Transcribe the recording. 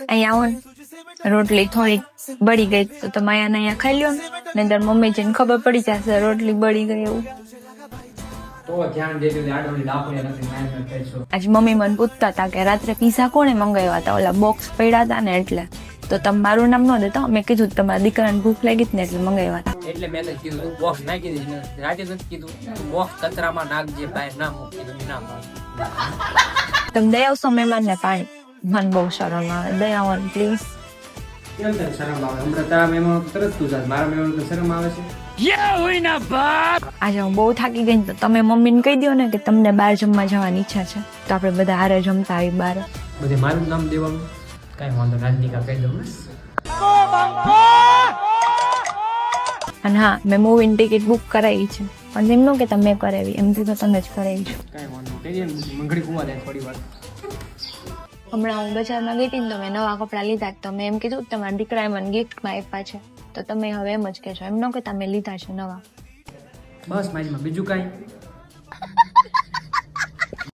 અહીંયા આવો ને, રોટલી થોડી બળી ગઈ તો તમે અહીંયા ખાઈ લ્યો ને, તાર મમ્મી જઈને ખબર પડી જશે રોટલી બળી ગઈ એવું. આજે મમ્મી મને પૂછતા હતા કે રાત્રે પીઝા કોણે મંગાવ્યા હતા, ઓલા બોક્સ પડ્યા હતા ને એટલે. તો તમે મારું નામ ન દેતા, મેં કીધું તમારા દીકરાને ભૂખ લાગી ને એટલે મંગાવ્યા હતા. એટલે મેં તો કીધું બોક્સ નાખી દીધી, રાતે નથી કીધું બોક્સ કચરામાં નાખજે, બહાર ના મૂકી દઉં ના પાડું. તમે દઈ આવશો મહેમાનને પાણી? મને બહુ શરમ આવે, દઈ આવો પ્લીઝ. કેમ તને શરમ આવે? હમણાં તારા મહેમાનો તરત તું જાત, મારા મહેમાનો તો શરમ આવે છે. આજે હું બહુ થાકી ગઈ તો તમે મમ્મીને કહી દો ને કે તમને બહાર જમવા જવાની ઈચ્છા છે, તો આપણે બધા હારે જમતા આવી બહાર. બધે મારું નામ દેવાનું, કાંઈ વાંધો રાજનિકા કહી દઉં. અને હા, મેં મૂવીની ટિકિટ બુક કરાવી છે, પણ એમ ન કે તમે કરાવી, એમથી તો તમે જ કરાવી છે. કાંઈ વાંધો નહીં, મંગળી કુવા દે થોડી વાર. હમણાં હું બજારમાં ગઈ હતી ને તો મેં નવા કપડાં લીધા, તો મેં એમ કીધું કે તમારા દીકરાએ મને ગિફ્ટમાં આપ્યા છે, તો તમે હવે એમ જ કહેશો, એમ ન કે તમે લીધા છે નવા. બસ મારીમાં બીજું કાંઈ